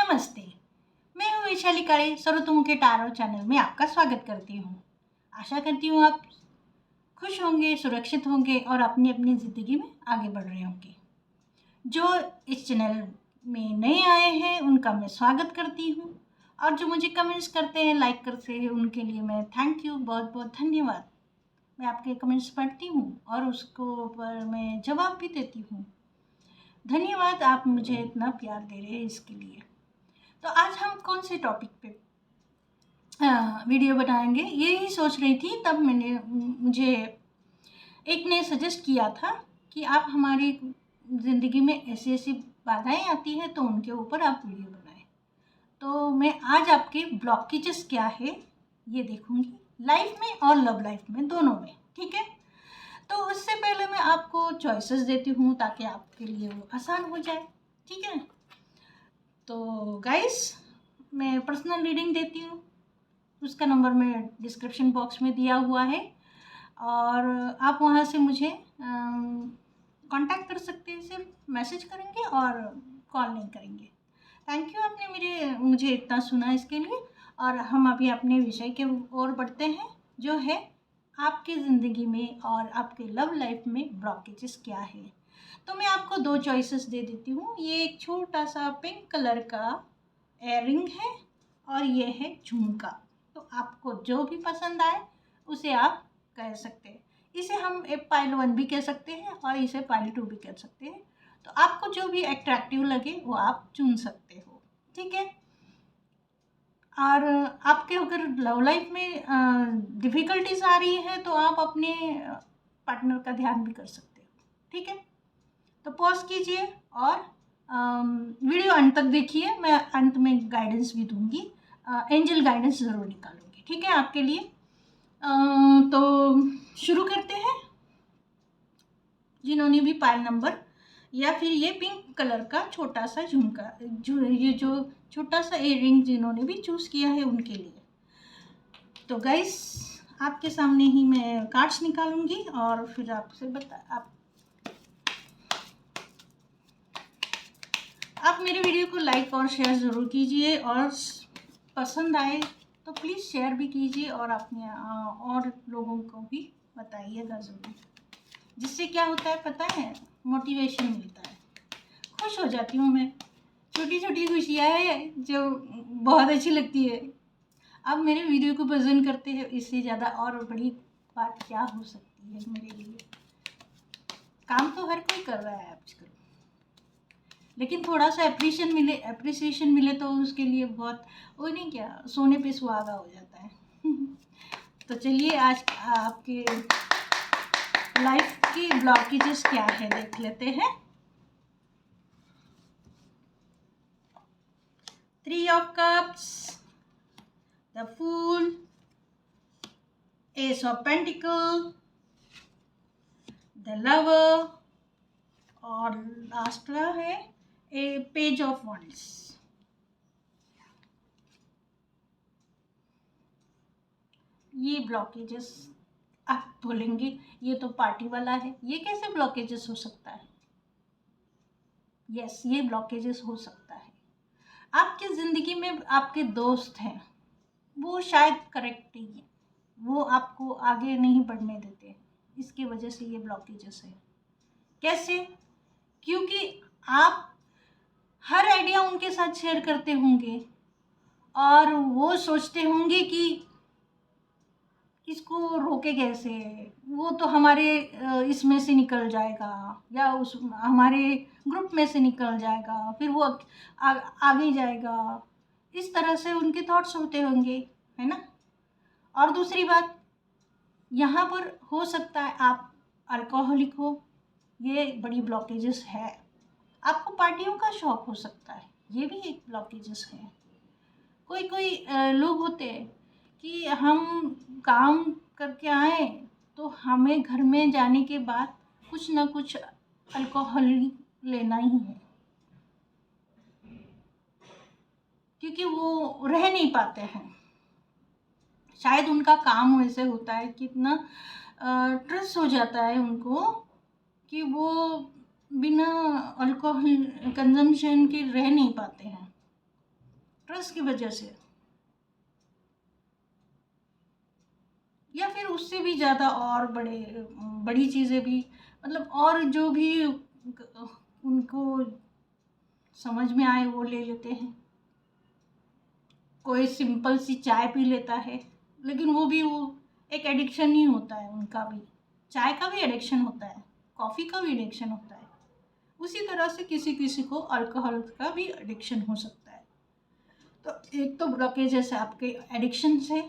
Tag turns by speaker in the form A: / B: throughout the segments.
A: नमस्ते, मैं हूँ वैशाली काळे, सर्वतोमुखी टारो चैनल में आपका स्वागत करती हूँ। आशा करती हूँ आप खुश होंगे, सुरक्षित होंगे और अपनी अपनी ज़िंदगी में आगे बढ़ रहे होंगे। जो इस चैनल में नए आए हैं उनका मैं स्वागत करती हूँ और जो मुझे कमेंट्स करते हैं, लाइक करते हैं, उनके लिए मैं थैंक यू, बहुत बहुत धन्यवाद। मैं आपके कमेंट्स पढ़ती हूँ और उसको पर मैं जवाब भी देती हूँ। धन्यवाद, आप मुझे इतना प्यार दे रहे हैं इसके लिए। तो आज हम कौन से टॉपिक पे वीडियो बनाएंगे, यही सोच रही थी। तब मुझे एक ने सजेस्ट किया था कि आप हमारी ज़िंदगी में ऐसी ऐसी बाधाएं आती हैं तो उनके ऊपर आप वीडियो बनाएं। तो मैं आज आपके ब्लॉकेजेस क्या है ये देखूंगी, लाइफ में और लव लाइफ में, दोनों में। ठीक है, तो उससे पहले मैं आपको चॉइसेस देती हूँ ताकि आपके लिए वो आसान हो जाए। ठीक है, तो गाइस मैं पर्सनल रीडिंग देती हूँ, उसका नंबर मैं डिस्क्रिप्शन बॉक्स में दिया हुआ है और आप वहाँ से मुझे कांटेक्ट कर सकते हैं। सिर्फ मैसेज करेंगे और कॉल नहीं करेंगे। थैंक यू, आपने मुझे इतना सुना इसके लिए। और हम अभी अपने विषय के ओर बढ़ते हैं, जो है आपकी ज़िंदगी में और आपके लव लाइफ में ब्लॉकेजेस क्या है। तो मैं आपको दो चॉइसेस दे देती हूँ। ये एक छोटा सा पिंक कलर का एयररिंग है और ये है झुमका। तो आपको जो भी पसंद आए उसे आप कह सकते हैं। इसे हम एक पाइल 1 भी कह सकते हैं और इसे पाइल 2 भी कह सकते हैं। तो आपको जो भी अट्रैक्टिव लगे वो आप चुन सकते हो। ठीक है, और आपके अगर लव लाइफ में डिफ़िकल्टीज आ रही है तो आप अपने पार्टनर का ध्यान भी कर सकते हो। ठीक है, तो पॉज कीजिए और वीडियो अंत तक देखिए। मैं अंत में गाइडेंस भी दूंगी, एंजल गाइडेंस ज़रूर निकालूंगी। ठीक है, आपके लिए। तो शुरू करते हैं। जिन्होंने भी पायल नंबर या फिर ये पिंक कलर का छोटा सा झुमका, ये जो छोटा सा इयररिंग जिन्होंने भी चूज़ किया है उनके लिए। तो गाइस आपके सामने ही मैं कार्ड्स निकालूंगी और फिर आपसे आप मेरे वीडियो को लाइक और शेयर ज़रूर कीजिए और पसंद आए तो प्लीज़ शेयर भी कीजिए और अपने और लोगों को भी बताइएगा ज़रूर। जिससे क्या होता है पता है, मोटिवेशन मिलता है, खुश हो जाती हूँ मैं। छोटी छोटी खुशियाँ हैं जो बहुत अच्छी लगती है। आप मेरे वीडियो को पसंद करते हैं, इससे ज़्यादा और बड़ी बात क्या हो सकती है मेरे लिए। काम तो हर कोई कर रहा है आजकल, लेकिन थोड़ा सा अप्रिसिएशन मिले तो उसके लिए बहुत, वो नहीं क्या, सोने पे सुहागा हो जाता है। तो चलिए आज आपके लाइफ की ब्लॉकेजेस क्या है देख लेते हैं। 3 of cups, the fool, ace of pentacle, the lover और लास्ट का है ए पेज ऑफ वंड्स। ये ब्लॉकेजेस आप बोलेंगे ये तो पार्टी वाला है, ये कैसे ब्लॉकेजेस हो सकता है? यस, ये ब्लॉकेजेस हो सकता है। आपकी ज़िंदगी में आपके दोस्त हैं, वो शायद करेक्ट नहीं है, वो आपको आगे नहीं बढ़ने देते, इसकी वजह से ये ब्लॉकेजेस है। कैसे? क्योंकि आप हर आइडिया उनके साथ शेयर करते होंगे और वो सोचते होंगे कि इसको रोके कैसे, वो तो हमारे इसमें से निकल जाएगा या उस हमारे ग्रुप में से निकल जाएगा, फिर वो आगे जाएगा। इस तरह से उनके थॉट्स होते होंगे, है ना। और दूसरी बात, यहाँ पर हो सकता है आप अल्कोहलिक हो, ये बड़ी ब्लॉकेजेस है। आपको पार्टियों का शौक हो सकता है, ये भी एक ब्लॉकेजेस है। कोई लोग होते हैं कि हम काम करके आए तो हमें घर में जाने के बाद कुछ ना कुछ अल्कोहल लेना ही है, क्योंकि वो रह नहीं पाते हैं। शायद उनका काम वैसे होता है कि इतना स्ट्रेस हो जाता है उनको कि वो बिना अल्कोहल कंजम्पशन के रह नहीं पाते हैं। ट्रस्ट की वजह से, या फिर उससे भी ज़्यादा और बड़ी चीज़ें भी, मतलब और जो भी उनको समझ में आए वो ले लेते हैं। कोई सिंपल सी चाय पी लेता है, लेकिन वो एक एडिक्शन ही होता है उनका भी। चाय का भी एडिक्शन होता है, कॉफ़ी का भी एडिक्शन होता है। उसी तरह से किसी किसी को अल्कोहल का भी एडिक्शन हो सकता है। तो एक तो ब्लॉकेजेस है आपके एडिक्शन से,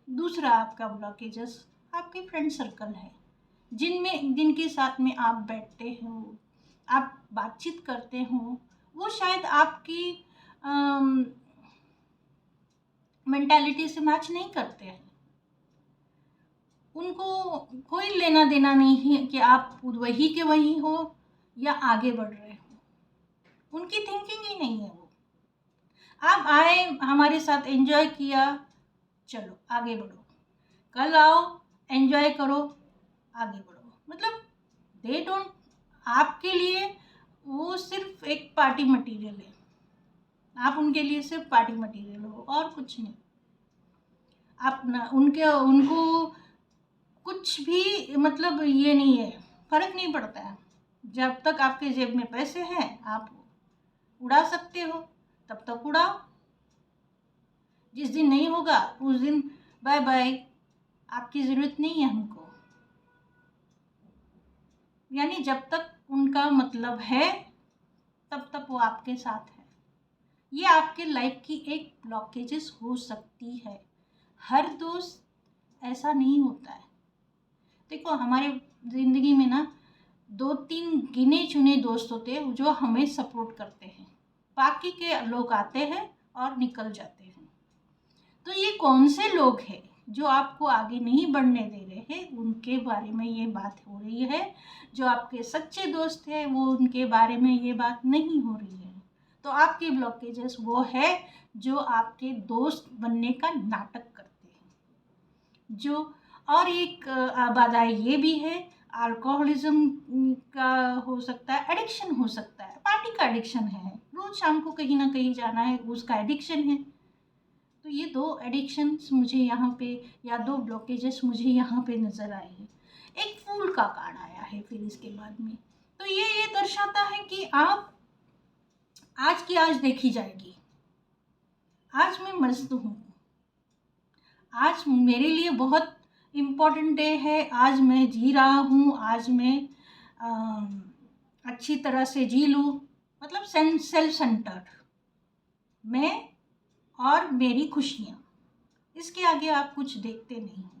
A: दूसरा आपका ब्लॉकेजेस आपके फ्रेंड सर्कल है, जिनके साथ में आप बैठते हो, आप बातचीत करते हो, वो शायद आपकी मेंटालिटी से मैच नहीं करते हैं। उनको कोई लेना देना नहीं है कि आप वही के वही हो या आगे बढ़ रहे हो। उनकी थिंकिंग ही नहीं है वो। आप आए, हमारे साथ एंजॉय किया, चलो आगे बढ़ो, कल आओ एंजॉय करो, आगे बढ़ो। मतलब दे डोंट, आपके लिए वो सिर्फ एक पार्टी मटेरियल है। आप उनके लिए सिर्फ पार्टी मटेरियल हो और कुछ नहीं। आप ना उनको कुछ भी मतलब ये नहीं है, फर्क नहीं पड़ता है। जब तक आपके जेब में पैसे हैं आप उड़ा सकते हो, तब तक उड़ाओ। जिस दिन नहीं होगा उस दिन बाय बाय, आपकी ज़रूरत नहीं है हमको। यानी जब तक उनका मतलब है तब तक वो आपके साथ है। ये आपके लाइफ की एक ब्लॉकेजेस हो सकती है। हर दोस्त ऐसा नहीं होता है। देखो हमारे ज़िंदगी में ना 2-3 गिने चुने दोस्त होते हैं जो हमें सपोर्ट करते हैं, बाकी के लोग आते हैं और निकल जाते हैं। तो ये कौन से लोग हैं जो आपको आगे नहीं बढ़ने दे रहे हैं, उनके बारे में ये बात हो रही है। जो आपके सच्चे दोस्त हैं वो उनके बारे में ये बात नहीं हो रही है। तो आपके ब्लॉकेजेस वो है जो आपके दोस्त बनने का नाटक करते हैं। जो और एक बाधा ये भी है, अल्कोहलिज्म का हो सकता है, एडिक्शन हो सकता है, पार्टी का एडिक्शन है, रोज शाम को कहीं ना कहीं जाना है उसका एडिक्शन है। तो ये 2 एडिक्शंस मुझे यहाँ पे, या 2 ब्लॉकेजेस मुझे यहाँ पे नज़र आए हैं। एक फूल का कार्ड आया है फिर इसके बाद में। तो ये दर्शाता है कि आप आज की आज देखी जाएगी। आज मैं मस्त हूँ, आज मेरे लिए बहुत इम्पोर्टेंट डे है, आज मैं जी रहा हूँ, आज मैं अच्छी तरह से जी लूँ। मतलब सेल्फ सेंटर्ड मैं और मेरी खुशियाँ, इसके आगे आप कुछ देखते नहीं हो।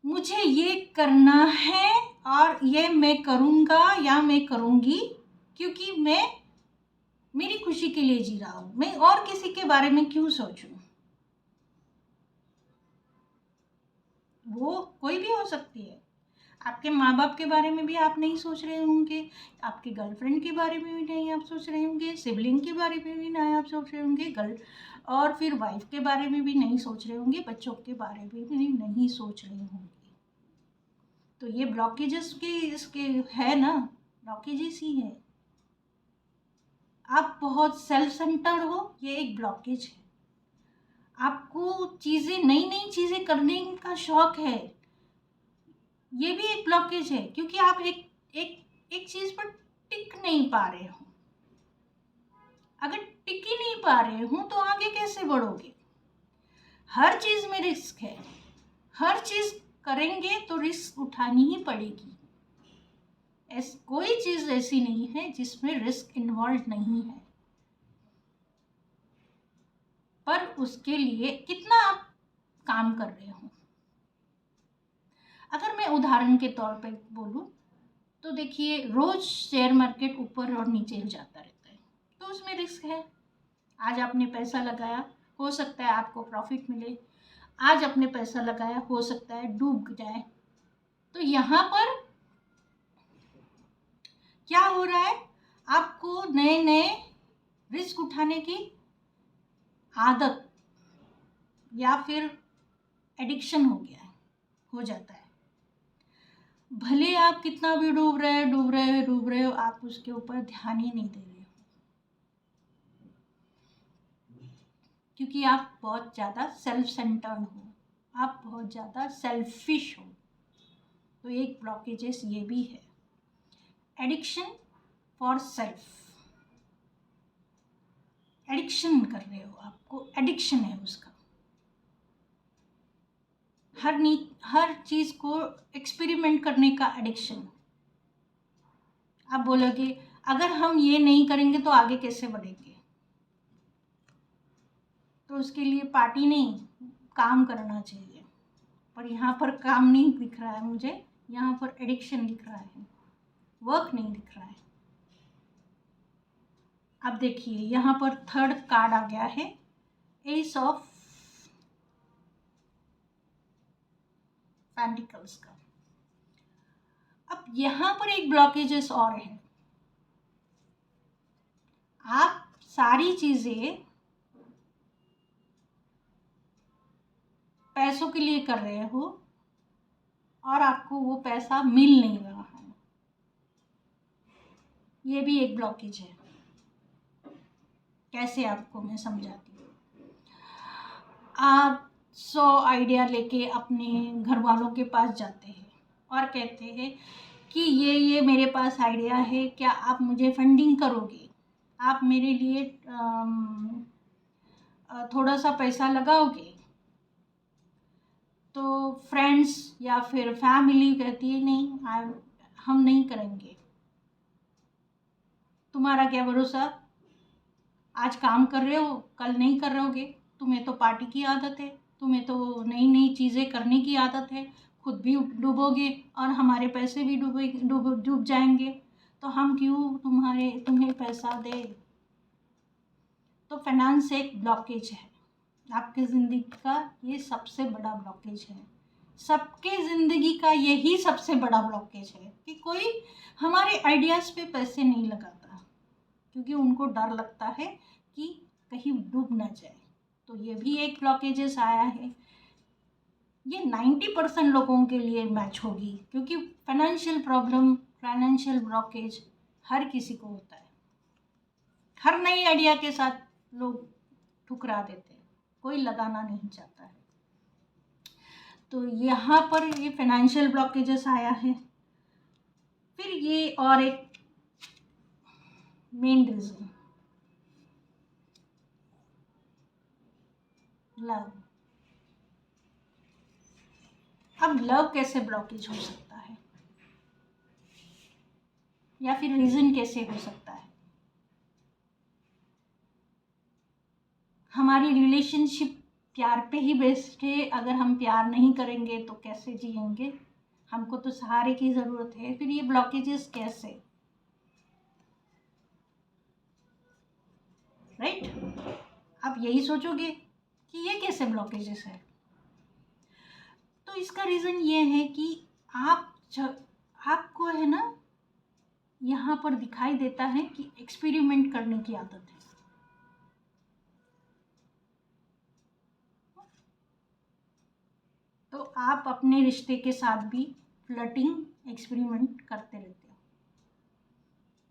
A: मुझे ये करना है और ये मैं करूँगा या मैं करूँगी, क्योंकि मैं मेरी खुशी के लिए जी रहा हूँ। मैं और किसी के बारे में क्यों सोचूं? वो कोई भी हो सकती है। आपके माँ बाप के बारे में भी आप नहीं सोच रहे होंगे, आपके गर्लफ्रेंड के बारे में भी नहीं आप सोच रहे होंगे, सिबलिंग के बारे में भी नहीं आप सोच रहे होंगे, और फिर वाइफ के बारे में भी नहीं सोच रहे होंगे, बच्चों के बारे में भी नहीं सोच रहे होंगे। तो ये ब्लॉकेजेस के इसके है ना, ब्लॉकेजेस ही है। आप बहुत सेल्फ सेंटर्ड हो, ये एक ब्लॉकेज है। आपको नई नई चीज़ें करने का शौक है, ये भी एक ब्लॉकेज है, क्योंकि आप एक चीज़ पर टिक नहीं पा रहे हो। अगर टिक ही नहीं पा रहे हो तो आगे कैसे बढ़ोगे? हर चीज़ में रिस्क है, हर चीज़ करेंगे तो रिस्क उठानी ही पड़ेगी। कोई चीज़ ऐसी नहीं है जिसमें रिस्क इन्वॉल्व नहीं है, पर उसके लिए कितना आप काम कर रहे हो। अगर मैं उदाहरण के तौर पे बोलूं तो देखिए, रोज शेयर मार्केट ऊपर और नीचे जाता रहता है, तो उसमें रिस्क है। आज आपने पैसा लगाया, हो सकता है आपको प्रॉफिट मिले, आज आपने पैसा लगाया हो सकता है डूब जाए। तो यहाँ पर क्या हो रहा है, आपको नए नए रिस्क उठाने की आदत या फिर एडिक्शन हो जाता है। भले आप कितना भी डूब रहे हो, आप उसके ऊपर ध्यान ही नहीं दे रहे हो। क्योंकि आप बहुत ज़्यादा सेल्फ सेंटर्ड हो, आप बहुत ज़्यादा सेल्फिश हो। तो एक ब्लॉकेजेस ये भी है, एडिक्शन फॉर सेल्फ। एडिक्शन कर रहे हो, आपको एडिक्शन है उसका, हर चीज़ को एक्सपेरिमेंट करने का एडिक्शन। आप बोलोगे अगर हम ये नहीं करेंगे तो आगे कैसे बढ़ेंगे, तो उसके लिए पार्टी नहीं, काम करना चाहिए। पर यहाँ पर काम नहीं दिख रहा है मुझे, यहाँ पर एडिक्शन दिख रहा है, वर्क नहीं दिख रहा है। अब देखिए यहाँ पर थर्ड कार्ड आ गया है, एस ऑफ पेंटिकल्स का। अब यहाँ पर एक ब्लॉकेजेस और है, आप सारी चीजें पैसों के लिए कर रहे हो और आपको वो पैसा मिल नहीं रहा है, ये भी एक ब्लॉकेज है। कैसे आपको मैं समझाती हूँ। आप 100 आइडिया लेके अपने घर वालों के पास जाते हैं और कहते हैं कि ये मेरे पास आइडिया है, क्या आप मुझे फंडिंग करोगे, आप मेरे लिए थोड़ा सा पैसा लगाओगे। तो फ्रेंड्स या फिर फैमिली कहती है नहीं, हम नहीं करेंगे, तुम्हारा क्या भरोसा, आज काम कर रहे हो कल नहीं कर रहोगे, तुम्हें तो पार्टी की आदत है, तुम्हें तो नई नई चीज़ें करने की आदत है, खुद भी डूबोगे और हमारे पैसे भी डूब जाएंगे, तो हम क्यों तुम्हें पैसा दे। तो फाइनेंस एक ब्लॉकेज है आपकी ज़िंदगी का, ये सबसे बड़ा ब्लॉकेज है, सबके ज़िंदगी का यही सबसे बड़ा ब्लॉकेज है कि कोई हमारे आइडियाज़ पे पैसे नहीं लगाता, क्योंकि उनको डर लगता है कि कहीं डूब ना जाए। तो ये भी एक ब्लॉकेजेस आया है, ये 90% लोगों के लिए मैच होगी, क्योंकि फाइनेंशियल प्रॉब्लम, फाइनेंशियल ब्लॉकेज हर किसी को होता है, हर नई आइडिया के साथ लोग ठुकरा देते हैं, कोई लगाना नहीं चाहता है। तो यहाँ पर ये फाइनेंशियल ब्लॉकेजेस आया है। फिर ये और एक मेन रीजन, लव। अब लव कैसे ब्लॉकेज हो सकता है, या फिर रीजन कैसे हो सकता है। हमारी रिलेशनशिप प्यार पे ही बेस्ड है, अगर हम प्यार नहीं करेंगे तो कैसे जिएंगे, हमको तो सहारे की ज़रूरत है। फिर ये ब्लॉकेजेस कैसे, राइट। आप यही सोचोगे कि ये कैसे ब्लॉकेजेस है, तो इसका रीज़न ये है कि आपको है ना, यहाँ पर दिखाई देता है कि एक्सपेरिमेंट करने की आदत है। तो आप अपने रिश्ते के साथ भी फ्लर्टिंग एक्सपेरिमेंट करते रहते हो,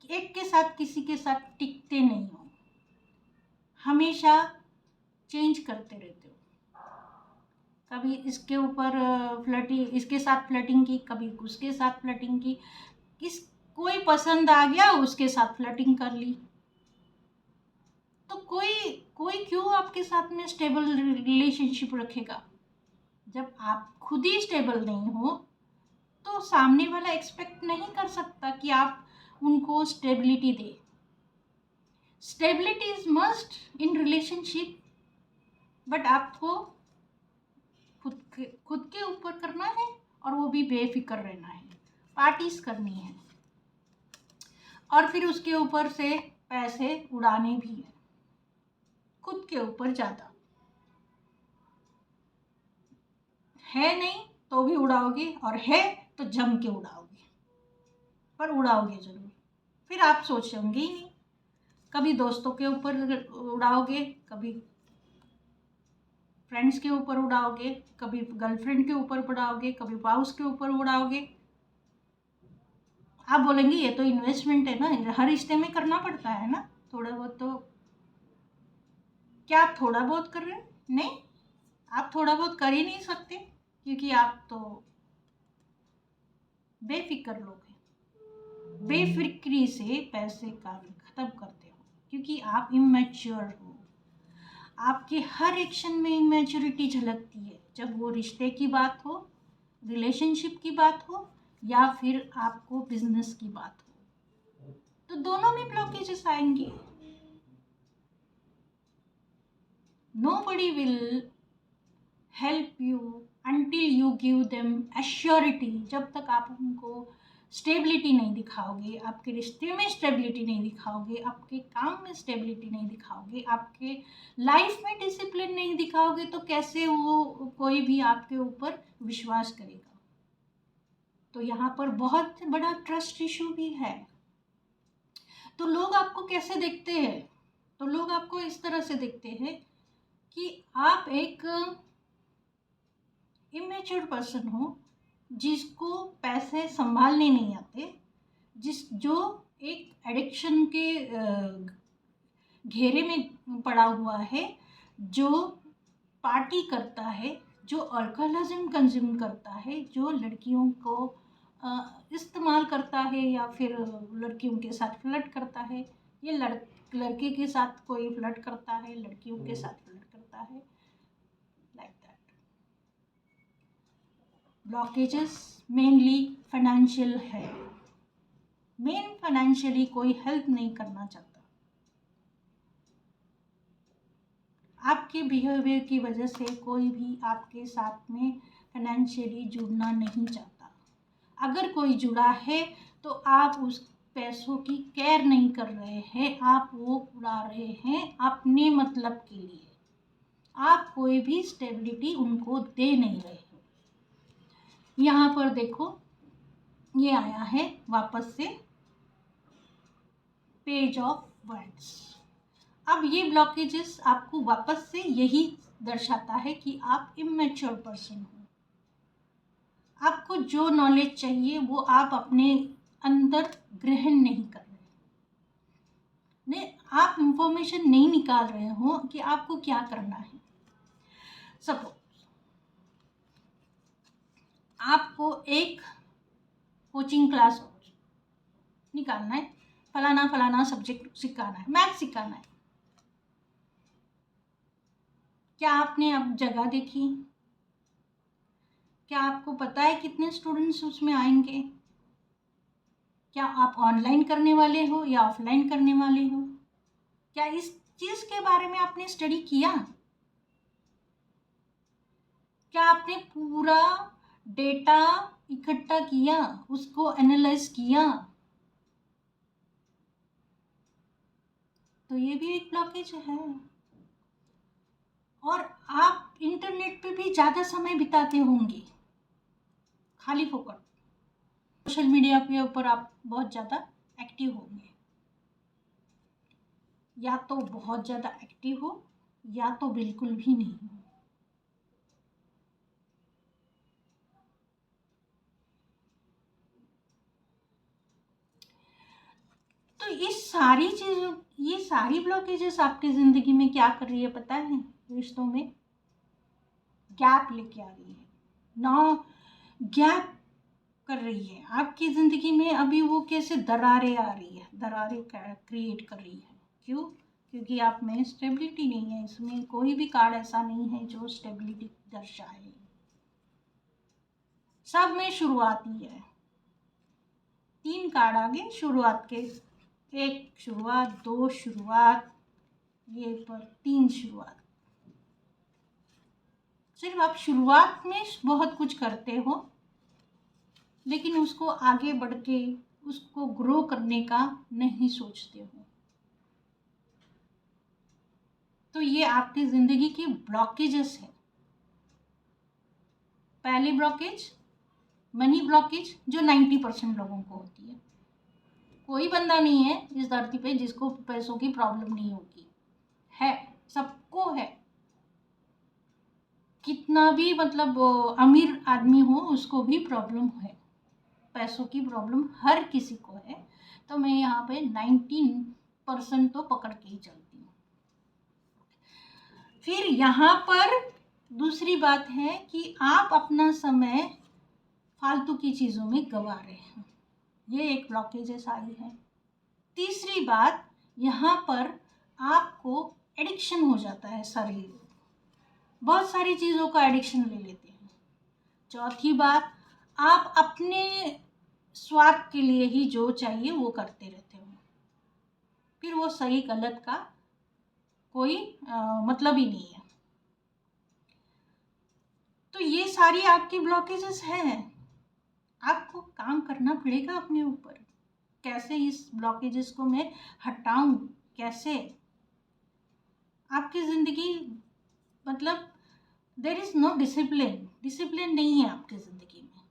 A: एक के साथ किसी के साथ टिकते नहीं हो, हमेशा चेंज करते रहते हो। कभी इसके ऊपर फ्लर्टिंग, इसके साथ फ्लर्टिंग की, कभी उसके साथ फ्लर्टिंग की, कोई पसंद आ गया उसके साथ फ्लर्टिंग कर ली। तो कोई क्यों आपके साथ में स्टेबल रिलेशनशिप रखेगा। जब आप खुद ही स्टेबल नहीं हो तो सामने वाला एक्सपेक्ट नहीं कर सकता कि आप उनको stability they. Stability is must in relationship, but आपको खुद के ऊपर करना है, और वो भी बेफिक्र रहना है, पार्टीज करनी है, और फिर उसके ऊपर से पैसे उड़ाने भी है, खुद के ऊपर ज़्यादा है नहीं तो भी उड़ाओगे, और है तो जम के उड़ाओगे, पर उड़ाओगे जरूर। फिर आप सोचेंगे ही नहीं, कभी दोस्तों के ऊपर उड़ाओगे, कभी फ्रेंड्स के ऊपर उड़ाओगे, कभी गर्लफ्रेंड के ऊपर उड़ाओगे, कभी वाउस के ऊपर उड़ाओगे। आप बोलेंगे ये तो इन्वेस्टमेंट है ना, हर रिश्ते में करना पड़ता है ना थोड़ा बहुत तो। क्या आप थोड़ा बहुत कर रहे हैं? नहीं, आप थोड़ा बहुत कर ही नहीं सकते, क्योंकि आप तो बेफिक्र लोग हैं। बेफिक्री से पैसे का खत्म करते हो, क्योंकि आप इमेच्योर हो। आपके हर एक्शन में इमेच्योरिटी झलकती है, जब वो रिश्ते की बात हो, रिलेशनशिप की बात हो, या फिर आपको बिजनेस की बात हो, तो दोनों में ब्लॉकेजेस आएंगे। Nobody will help you until you give them assurity। जब तक आप उनको स्टेबिलिटी नहीं दिखाओगे, आपके रिश्ते में स्टेबिलिटी नहीं दिखाओगे, आपके काम में स्टेबिलिटी नहीं दिखाओगे, आपके लाइफ में डिसिप्लिन नहीं दिखाओगे, तो कैसे वो कोई भी आपके ऊपर विश्वास करेगा। तो यहाँ पर बहुत बड़ा ट्रस्ट इशू भी है। तो लोग आपको कैसे देखते हैं? तो लोग आपको इस तरह से देखते हैं कि आप एक इमेच्योर पर्सन हो, जिसको पैसे संभालने नहीं आते, जो एक एडिक्शन के घेरे में पड़ा हुआ है, जो पार्टी करता है, जो अल्कोहलिज्म कंज्यूम करता है, जो लड़कियों को इस्तेमाल करता है, या फिर लड़कियों के साथ फ्लर्ट करता है, ये लड़के के साथ कोई फ्लर्ट करता है, लड़कियों के साथ फ्लर्ट करता है, like that. Blockages mainly financial है। मेन फाइनेंशियली कोई हेल्प नहीं करना चाहता। आपके बिहेवियर की वजह से कोई भी आपके साथ में फाइनेंशियली जुड़ना नहीं चाहता। अगर कोई जुड़ा है तो आप उस पैसों की केयर नहीं कर रहे हैं, आप वो उड़ा रहे हैं अपने मतलब के लिए। आप कोई भी स्टेबिलिटी उनको दे नहीं रहे हो। यहाँ पर देखो, ये आया है वापस से पेज ऑफ वर्ड्स। अब ये ब्लॉकेजेस आपको वापस से यही दर्शाता है कि आप इमेच्योर पर्सन हो। आपको जो नॉलेज चाहिए वो आप अपने अंदर ग्रहण नहीं कर रहे, नहीं, आप इंफॉर्मेशन नहीं निकाल रहे हो कि आपको क्या करना है। सपोज आपको एक कोचिंग क्लास निकालना है, फलाना फलाना सब्जेक्ट सिखाना है, मैथ सिखाना है। क्या आपने अब जगह देखी? क्या आपको पता है कितने स्टूडेंट्स उसमें आएंगे? क्या आप ऑनलाइन करने वाले हो या ऑफलाइन करने वाले हो? क्या इस चीज के बारे में आपने स्टडी किया? क्या आपने पूरा डेटा इकट्ठा किया, उसको एनालाइज किया? तो ये भी एक ब्लॉकेज है। और आप इंटरनेट पे भी ज़्यादा समय बिताते होंगे, खाली फोकट। सोशल मीडिया के ऊपर आप बहुत ज़्यादा एक्टिव होंगे, या तो बहुत ज़्यादा एक्टिव हो या तो बिल्कुल भी नहीं हो। तो ये सारी ब्लॉकेजेस आपकी ज़िंदगी में क्या कर रही है पता है? रिश्तों में गैप लेके आ रही है, ना गैप कर रही है आपकी ज़िंदगी में। अभी वो कैसे दरारें आ रही है, दरारें क्रिएट कर रही है। क्यों? क्योंकि आप में स्टेबिलिटी नहीं है। इसमें कोई भी कार्ड ऐसा नहीं है जो स्टेबिलिटी दर्शाए। सब में शुरुआती है। 3 कार्ड आगे शुरुआत के, 1 शुरुआत, 2 शुरुआत, ये पर 3 शुरुआत। सिर्फ आप शुरुआत में बहुत कुछ करते हो, लेकिन उसको आगे बढ़ के उसको ग्रो करने का नहीं सोचते हो। तो ये आपकी ज़िंदगी की ब्लॉकेजेस है। पहली ब्लॉकेज मनी ब्लॉकेज, जो 90% लोगों को होती है। कोई बंदा नहीं है इस धरती पे जिसको पैसों की प्रॉब्लम नहीं होगी, है, सबको है। कितना भी मतलब अमीर आदमी हो उसको भी प्रॉब्लम है, पैसों की प्रॉब्लम हर किसी को है। तो मैं यहाँ पे 19% तो पकड़ के ही चलती हूँ। फिर यहाँ पर दूसरी बात है कि आप अपना समय फालतू की चीज़ों में गंवा रहे हैं, ये एक ब्लॉकेजेस आई है। तीसरी बात, यहाँ पर आपको एडिक्शन हो जाता है, शरीर बहुत सारी चीज़ों का एडिक्शन ले लेते हैं। चौथी बात, आप अपने स्वार्थ के लिए ही जो चाहिए वो करते रहते हो, फिर वो सही गलत का कोई मतलब ही नहीं है। तो ये सारी आपकी ब्लॉकेजेस हैं, आपको काम करना पड़ेगा अपने ऊपर। कैसे इस ब्लॉकेजेस को मैं हटाऊं, कैसे आपकी ज़िंदगी, मतलब देयर इज़ नो डिसिप्लिन नहीं है आपकी ज़िंदगी में।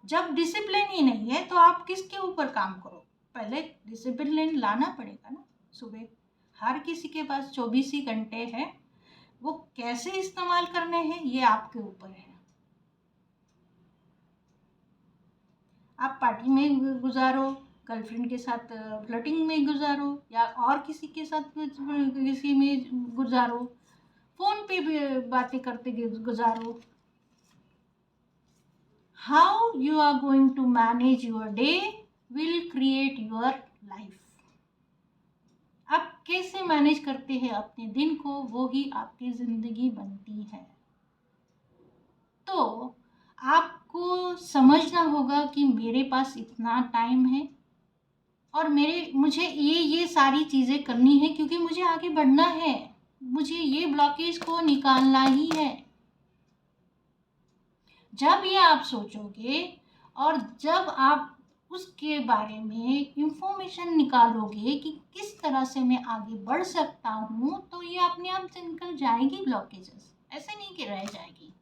A: जब डिसिप्लिन ही नहीं है तो आप किसके ऊपर काम करो, पहले डिसिप्लिन लाना पड़ेगा ना। सुबह हर किसी के पास 24 ही घंटे हैं, वो कैसे इस्तेमाल करने हैं ये आपके ऊपर है। आप पार्टी में गुजारो, गर्लफ्रेंड के साथ फ्लर्टिंग में गुजारो, या और किसी के साथ किसी में गुजारो, फ़ोन पे भी बातें करते गुजारो। How you are going to manage your day will create your life. आप कैसे मैनेज करते हैं अपने दिन को, वो ही आपकी ज़िंदगी बनती है। तो आपको समझना होगा कि मेरे पास इतना टाइम है और मुझे ये सारी चीज़ें करनी है, क्योंकि मुझे आगे बढ़ना है, मुझे ये ब्लॉकेज को निकालना ही है। जब ये आप सोचोगे और जब आप उसके बारे में इंफॉर्मेशन निकालोगे कि किस तरह से मैं आगे बढ़ सकता हूँ, तो ये अपने आप से निकल जाएगी ब्लॉकेजेस, ऐसे नहीं कि रह जाएगी।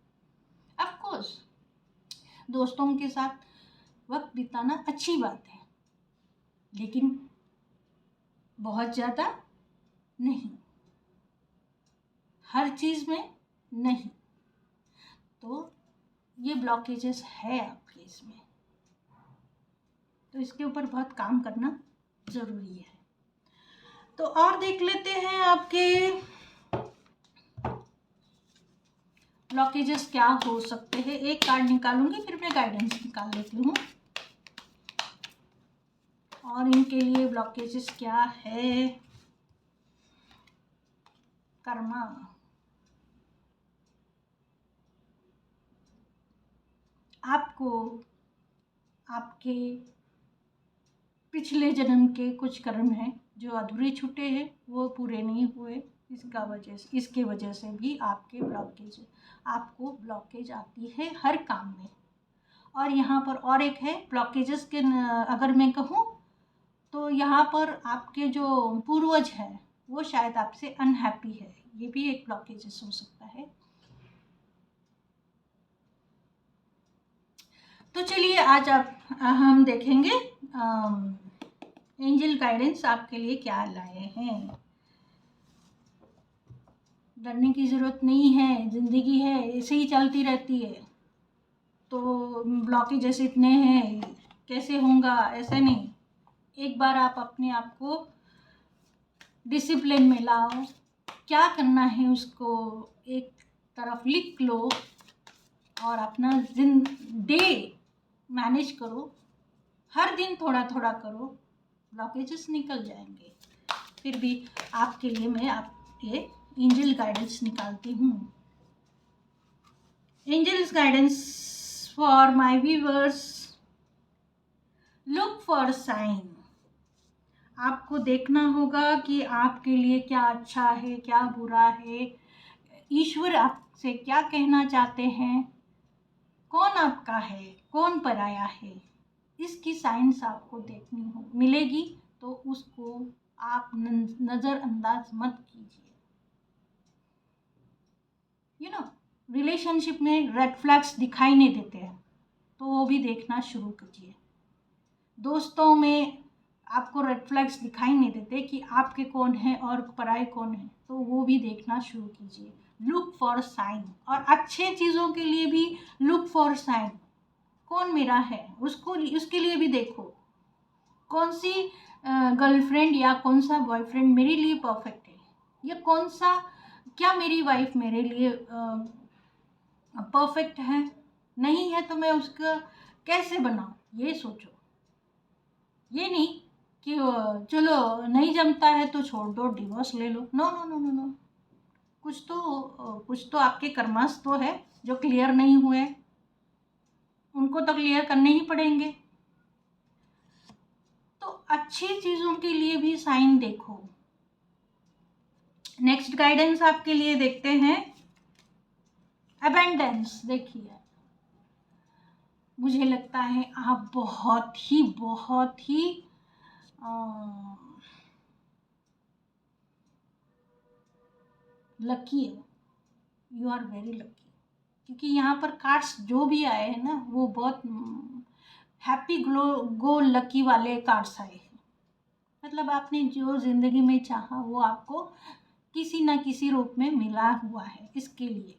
A: ऑफ कोर्स दोस्तों के साथ वक्त बिताना अच्छी बात है, लेकिन बहुत ज़्यादा नहीं, हर चीज़ में नहीं। तो ये ब्लॉकेजेस है आपके इसमें, तो इसके ऊपर बहुत काम करना ज़रूरी है। तो और देख लेते हैं आपके ब्लॉकेजेस क्या हो सकते हैं। एक कार्ड निकालूंगी, फिर मैं गाइडेंस निकाल लेती हूँ और इनके लिए ब्लॉकेजेस क्या है। कर्मा, आपको आपके पिछले जन्म के कुछ कर्म हैं जो अधूरे छूटे हैं, वो पूरे नहीं हुए, इसके वजह से भी आपको ब्लॉकेज आती है हर काम में। और यहाँ पर और एक है ब्लॉकेजेस के, अगर मैं कहूँ तो यहाँ पर आपके जो पूर्वज हैं वो शायद आपसे अनहैप्पी है, ये भी एक ब्लॉकेजेस हो सकता है। तो चलिए आज हम देखेंगे एंजल गाइडेंस आपके लिए क्या लाए हैं। डरने की ज़रूरत नहीं है, ज़िंदगी है, ऐसे ही चलती रहती है। तो ब्लॉकेजेस इतने हैं, कैसे होगा, ऐसे नहीं। एक बार आप अपने आप को डिसिप्लिन में लाओ, क्या करना है उसको एक तरफ लिख लो और अपना डे मैनेज करो। हर दिन थोड़ा थोड़ा करो, ब्लॉकेजेस निकल जाएंगे। फिर भी आपके लिए मैं आपके एंजल गाइडेंस निकालती हूँ। Angels guidance for my viewers, look for sign. आपको देखना होगा कि आपके लिए क्या अच्छा है, क्या बुरा है, ईश्वर आपसे क्या कहना चाहते हैं, कौन आपका है, कौन पराया है, इसकी साइंस आपको देखनी मिलेगी। तो उसको आप नज़रअंदाज मत कीजिए। रिलेशनशिप में रेड फ्लैग्स दिखाई नहीं देते हैं तो वो भी देखना शुरू कीजिए। दोस्तों में आपको रेड फ्लैग्स दिखाई नहीं देते कि आपके कौन है और पराये कौन है, तो वो भी देखना शुरू कीजिए। लुक फॉर साइन, और अच्छे चीज़ों के लिए भी लुक फॉर साइन। कौन मेरा है उसके लिए भी देखो, कौन सी गर्लफ्रेंड या कौन सा बॉयफ्रेंड मेरे लिए परफेक्ट है, ये कौन सा, क्या मेरी वाइफ मेरे लिए परफेक्ट है, नहीं है तो मैं उसका कैसे बनाऊँ, ये सोचो। ये नहीं कि चलो नहीं जमता है तो छोड़ दो, डिवोर्स ले लो। No no no no no, कुछ तो आपके कर्मास तो है जो क्लियर नहीं हुए, उनको तो क्लियर करने ही पड़ेंगे। तो अच्छी चीज़ों के लिए भी साइन देखो। नेक्स्ट गाइडेंस आपके लिए देखते हैं अबेंडेंस। देखिए, मुझे लगता है आप बहुत ही लकी हो। यू आर वेरी लकी, क्योंकि यहाँ पर कार्ड्स जो भी आए हैं ना, वो बहुत हैप्पी गो लकी वाले कार्ड्स आए हैं। मतलब आपने जो ज़िंदगी में चाहा वो आपको किसी ना किसी रूप में मिला हुआ है इसके लिए।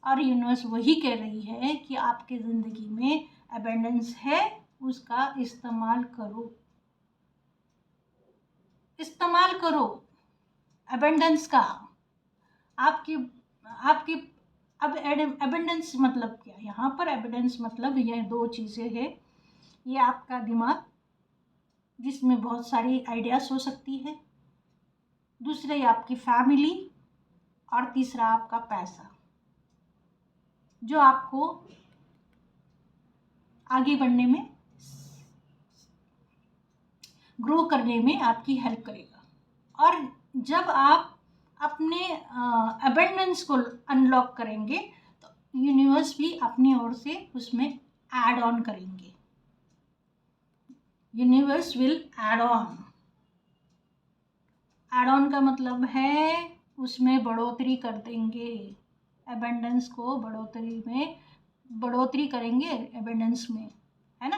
A: और यूनिवर्स वही कह रही है कि आपके ज़िंदगी में अबेंडेंस है, उसका इस्तेमाल करो, इस्तेमाल करो अबेंडेंस का। आपकी आपकी अब एबेंडेंस मतलब क्या, यहाँ पर एविडेंस मतलब ये दो चीज़ें हैं। ये आपका दिमाग जिसमें बहुत सारी आइडियाज़ हो सकती है, दूसरे आपकी फैमिली, और तीसरा आपका पैसा, जो आपको आगे बढ़ने में, ग्रो करने में आपकी हेल्प करेगा। और जब आप अपने अबेंडेंस को अनलॉक करेंगे तो यूनिवर्स भी अपनी ओर से उसमें ऐड ऑन करेंगे। Universe will add on. Add on का मतलब है उसमें बढ़ोतरी कर देंगे, अबेंडेंस को बढ़ोतरी करेंगे अबेंडेंस में, है ना।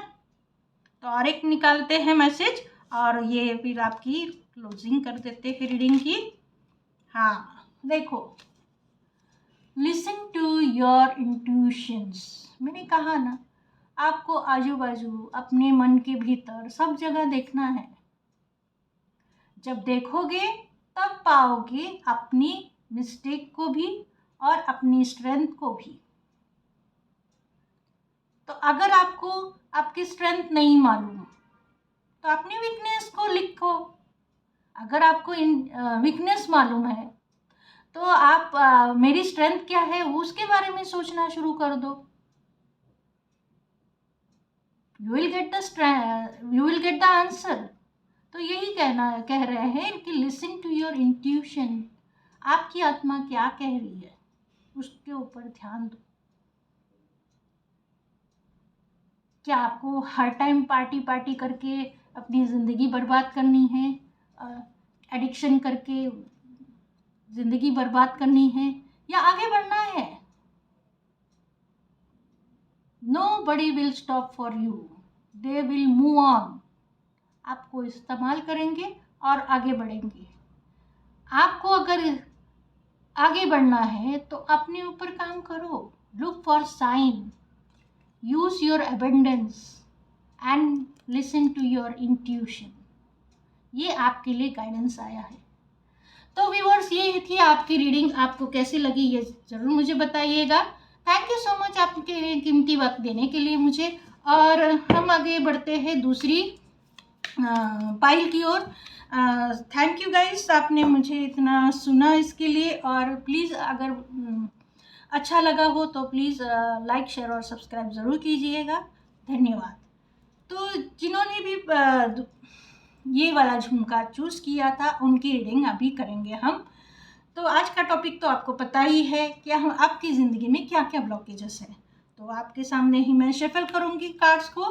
A: तो और एक निकालते हैं मैसेज, और ये फिर आपकी क्लोजिंग कर देते हैं रीडिंग की। हाँ देखो, लिसन टू योर इंट्यूशंस। मैंने कहा ना, आपको आजू बाजू अपने मन के भीतर सब जगह देखना है। जब देखोगे तब पाओगे अपनी मिस्टेक को भी और अपनी स्ट्रेंथ को भी। तो अगर आपको आपकी स्ट्रेंथ नहीं मालूम तो अपनी वीकनेस को लिखो। अगर आपको वीकनेस मालूम है तो आप मेरी स्ट्रेंथ क्या है उसके बारे में सोचना शुरू कर दो। You will get the answer. तो यही कह रहे हैं कि लिसन टू योर इंट्यूशन। आपकी आत्मा क्या कह रही है उसके ऊपर ध्यान दो। क्या आपको हर टाइम पार्टी पार्टी करके अपनी ज़िंदगी बर्बाद करनी है, एडिक्शन करके ज़िंदगी बर्बाद करनी है, या आगे बढ़ना है? Nobody will stop for you. They will move on. आपको इस्तेमाल करेंगे और आगे बढ़ेंगे। आपको अगर आगे बढ़ना है तो अपने ऊपर काम करो। Look for sign. Use your abundance and listen to your intuition. ये आपके लिए गाइडेंस आया है। तो व्यूअर्स, ये थी आपकी रीडिंग। आपको कैसी लगी ये ज़रूर मुझे बताइएगा। थैंक यू सो मच आपके कीमती वक्त देने के लिए मुझे। और हम आगे बढ़ते हैं दूसरी पाइल की ओर। थैंक यू गाइस, आपने मुझे इतना सुना इसके लिए। और प्लीज़ अगर अच्छा लगा हो तो प्लीज़ लाइक शेयर और सब्सक्राइब ज़रूर कीजिएगा। धन्यवाद। तो जिन्होंने भी ये वाला झुमका चूज़ किया था उनकी रीडिंग अभी करेंगे हम। तो आज का टॉपिक तो आपको पता ही है कि हम आपकी ज़िंदगी में क्या क्या ब्लॉकेजेस हैं। तो आपके सामने ही मैं शफल करूँगी कार्ड्स को।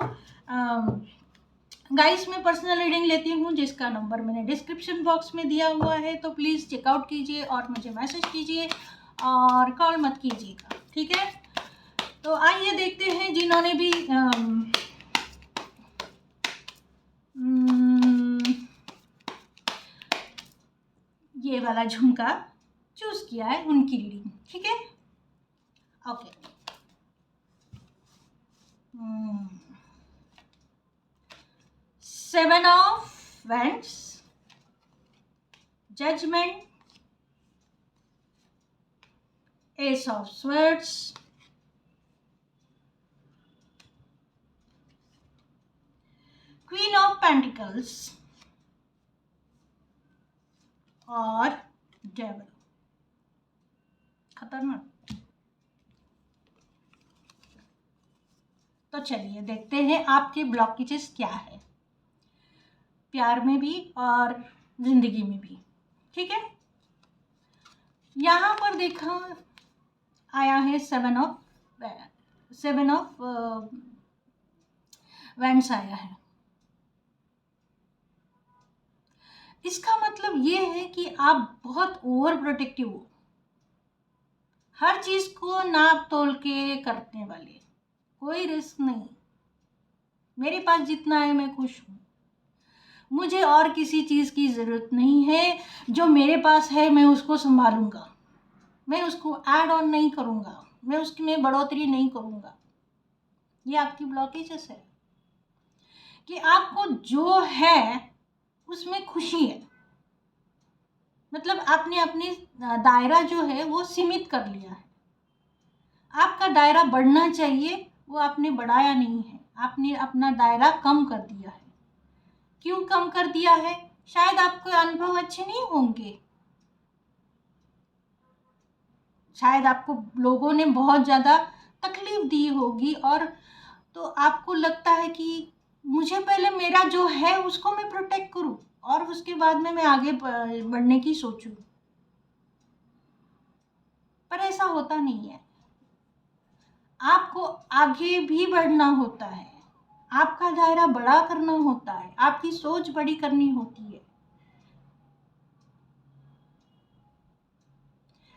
A: गाइस, मैं पर्सनल रीडिंग लेती हूँ जिसका नंबर मैंने डिस्क्रिप्शन बॉक्स में दिया हुआ है, तो प्लीज़ चेकआउट कीजिए और मुझे मैसेज कीजिए और कॉल मत कीजिएगा, ठीक है। तो आइए देखते हैं जिन्होंने भी ये वाला झुमका चूज़ किया है उनकी रीडिंग, ठीक है। Okay. Seven of Wands, Judgment, S of swords, queen of pentacles और डेविल। खतरनाक। तो चलिए देखते हैं आपके ब्लॉकेजेस क्या है, प्यार में भी और जिंदगी में भी। ठीक है, यहाँ पर देखा आया है सेवन ऑफ वैंड्स आया है। इसका मतलब ये है कि आप बहुत ओवर प्रोटेक्टिव हो, हर चीज को नाप तोल के करने वाले, कोई रिस्क नहीं। मेरे पास जितना है मैं खुश हूँ, मुझे और किसी चीज की जरूरत नहीं है। जो मेरे पास है मैं उसको संभालूंगा, मैं उसको ऐड ऑन नहीं करूंगा, मैं उसकी में बढ़ोतरी नहीं करूंगा। ये आपकी ब्लॉकेजेस है कि आपको जो है उसमें खुशी है, मतलब आपने अपनी दायरा जो है वो सीमित कर लिया है। आपका दायरा बढ़ना चाहिए, वो आपने बढ़ाया नहीं है, आपने अपना दायरा कम कर दिया है। क्यों कम कर दिया है? शायद आपके अनुभव अच्छे नहीं होंगे, शायद आपको लोगों ने बहुत ज़्यादा तकलीफ दी होगी, और तो आपको लगता है कि मुझे पहले मेरा जो है उसको मैं प्रोटेक्ट करूं और उसके बाद में मैं आगे बढ़ने की सोचूं। पर ऐसा होता नहीं है, आपको आगे भी बढ़ना होता है, आपका दायरा बड़ा करना होता है, आपकी सोच बड़ी करनी होती है।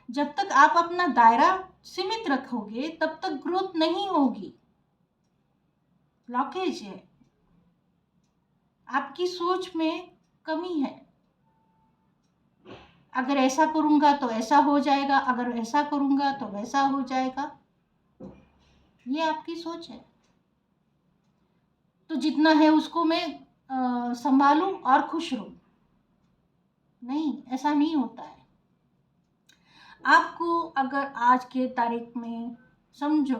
A: जब तक आप अपना दायरा सीमित रखोगे तब तक ग्रोथ नहीं होगी। ब्लॉकेज है, आपकी सोच में कमी है। अगर ऐसा करूंगा तो ऐसा हो जाएगा, अगर ऐसा करूंगा तो वैसा हो जाएगा, ये आपकी सोच है। तो जितना है उसको मैं संभालूं और खुश रहूं, नहीं, ऐसा नहीं होता है। आपको अगर आज के तारीख में, समझो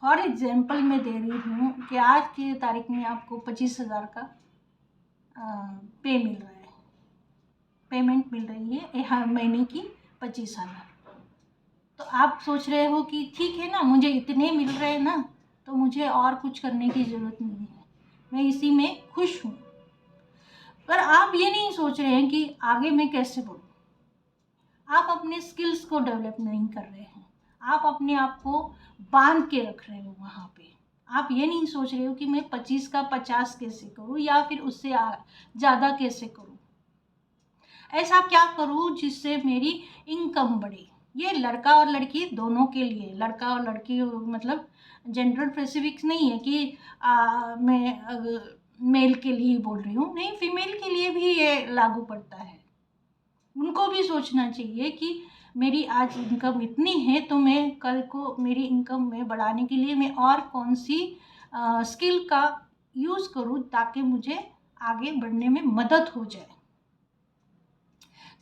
A: फॉर एग्जाम्पल मैं दे रही हूँ कि आज के तारीख में आपको 25,000 का पे मिल रहा है, पेमेंट मिल रही है हर महीने की 25,000। तो आप सोच रहे हो कि ठीक है ना, मुझे इतने मिल रहे हैं ना, तो मुझे और कुछ करने की ज़रूरत नहीं है, मैं इसी में खुश हूँ। पर आप ये नहीं सोच रहे हैं कि आगे मैं कैसे बढ़ूँ। आप अपने स्किल्स को डेवलप नहीं कर रहे हैं, आप अपने आप को बांध के रख रहे हो वहाँ पे। आप ये नहीं सोच रहे हो कि मैं 25 का 50 कैसे करूँ, या फिर उससे ज़्यादा कैसे करूँ, ऐसा क्या करूँ जिससे मेरी इनकम बढ़े। ये लड़का और लड़की दोनों के लिए, लड़का और लड़की मतलब जेंडर स्पेसिफिक्स नहीं है कि मैं मेल के लिए बोल रही हूँ, नहीं, फीमेल के लिए भी ये लागू पड़ता है। उनको भी सोचना चाहिए कि मेरी आज इनकम इतनी है, तो मैं कल को मेरी इनकम में बढ़ाने के लिए मैं और कौन सी स्किल का यूज़ करूँ ताकि मुझे आगे बढ़ने में मदद हो जाए।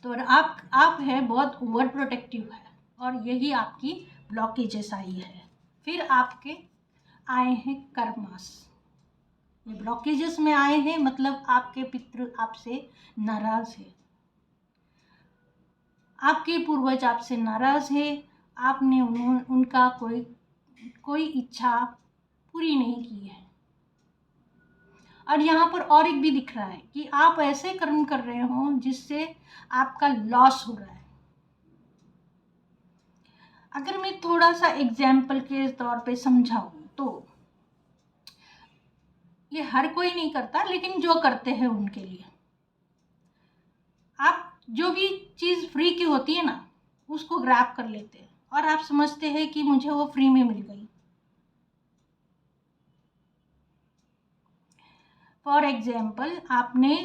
A: तो आप है बहुत ओवर प्रोटेक्टिव है, और यही आपकी ब्लॉकेजेस आई है। फिर आपके आए हैं कर्मास, ये ब्लॉकेजेस में आए हैं, मतलब आपके पितृ आपसे नाराज है, आपके पूर्वज आपसे नाराज है, आपने उनका कोई इच्छा पूरी नहीं की है। और यहाँ पर और एक भी दिख रहा है कि आप ऐसे कर्म कर रहे हो जिससे आपका लॉस हो रहा है। अगर मैं थोड़ा सा एग्जाम्पल के तौर पे समझाऊं तो ये हर कोई नहीं करता, लेकिन जो करते हैं उनके लिए, आप जो भी चीज़ फ्री की होती है ना उसको ग्रैब कर लेते हैं, और आप समझते हैं कि मुझे वो फ्री में मिल गई। फॉर एग्जाम्पल आपने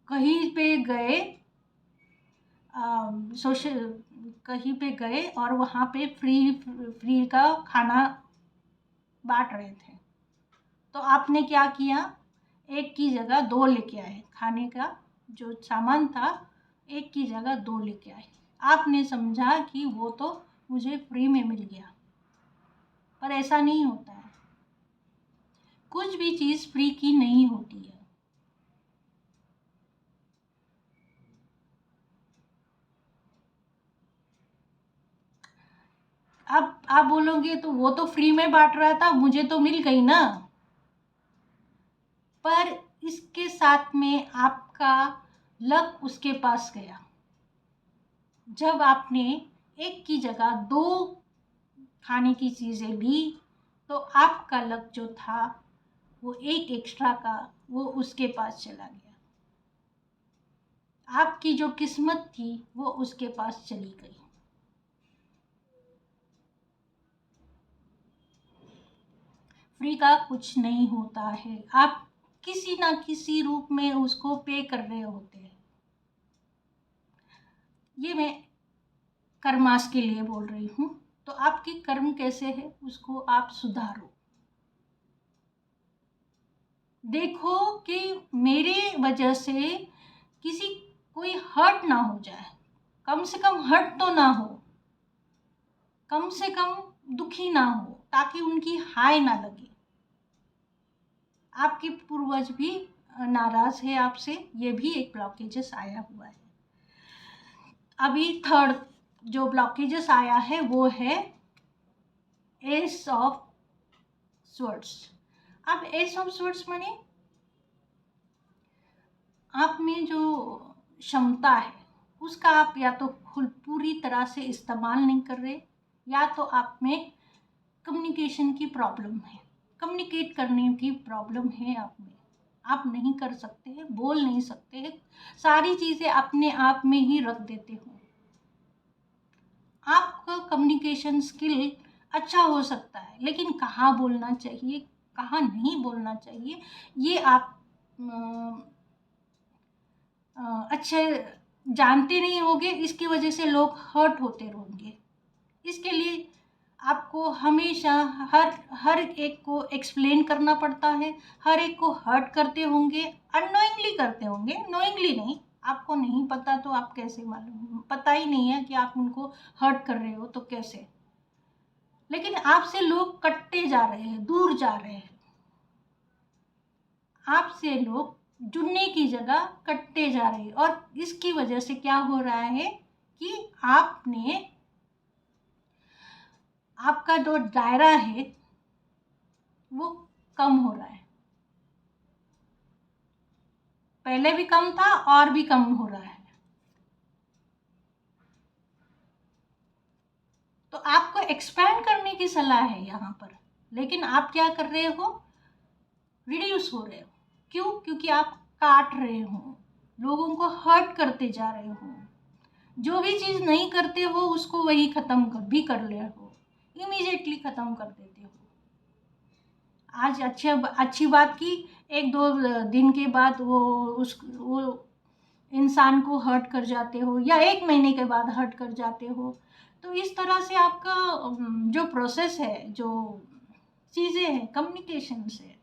A: कहीं पे गए, सोशल कहीं पे गए और वहाँ पे फ्री का खाना बांट रहे थे, तो आपने क्या किया, एक की जगह 2 लेके आए, खाने का जो सामान था एक की जगह 2 लेके आए। आपने समझा कि वो तो मुझे फ्री में मिल गया, पर ऐसा नहीं होता है। कुछ भी चीज़ फ्री की नहीं होती है। अब आप बोलोगे तो वो तो फ्री में बांट रहा था, मुझे तो मिल गई ना। पर इसके साथ में आपका लक उसके पास गया। जब आपने एक की जगह दो खाने की चीज़ें ली तो आपका लक जो था वो एक एक्स्ट्रा का वो उसके पास चला गया। आपकी जो किस्मत थी वो उसके पास चली गई। फ्री का कुछ नहीं होता है, आप किसी ना किसी रूप में उसको पे कर रहे होते हैं। ये मैं कर्मास के लिए बोल रही हूँ। तो आपकी कर्म कैसे है उसको आप सुधारो। देखो कि मेरे वजह से किसी कोई हर्ट ना हो जाए, कम से कम हर्ट तो ना हो, कम से कम दुखी ना हो, ताकि उनकी हाय ना लगे। आपके पूर्वज भी नाराज है आपसे, ये भी एक ब्लॉकेजेस आया हुआ है। अभी थर्ड जो ब्लॉकेजेस आया है वो है एस ऑफ स्वर्ड्स। अब एस ऑफ स्वर्ड्स माने आप में जो क्षमता है उसका आप या तो पूरी तरह से इस्तेमाल नहीं कर रहे, या तो आप में कम्युनिकेशन की प्रॉब्लम है, कम्युनिकेट करने की प्रॉब्लम है आप में। आप नहीं कर सकते हैं, बोल नहीं सकते हैं, सारी चीज़ें अपने आप में ही रख देते हो। आपका कम्युनिकेशन स्किल अच्छा हो सकता है, लेकिन कहाँ बोलना चाहिए कहाँ नहीं बोलना चाहिए ये आप अच्छे जानते नहीं होंगे। इसकी वजह से लोग हर्ट होते रहेंगे। इसके लिए आपको हमेशा हर हर एक को एक्सप्लेन करना पड़ता है, हर एक को हर्ट करते होंगे, अननोइंगली करते होंगे, नोइंगली नहीं। आपको नहीं पता तो आप कैसे मालूम, पता ही नहीं है कि आप उनको हर्ट कर रहे हो तो कैसे। लेकिन आपसे लोग कटते जा रहे हैं, दूर जा रहे हैं। आपसे लोग जुड़ने की जगह कटते जा रहे हैं, और इसकी वजह से क्या हो रहा है कि आपका जो दायरा है वो कम हो रहा है। पहले भी कम था और भी कम हो रहा है। तो आपको एक्सपैंड करने की सलाह है यहाँ पर, लेकिन आप क्या कर रहे हो, रिड्यूस हो रहे हो। क्यों? क्योंकि आप काट रहे हो, लोगों को हर्ट करते जा रहे हो। जो भी चीज़ नहीं करते हो उसको वही खत्म भी कर ले हो, इमीडिएटली खत्म कर देते हो। आज अच्छी बात की, एक दो दिन के बाद वो इंसान को हर्ट कर जाते हो, या एक महीने के बाद हर्ट कर जाते हो। तो इस तरह से आपका जो प्रोसेस है, जो चीज़ें हैं कम्युनिकेशन से,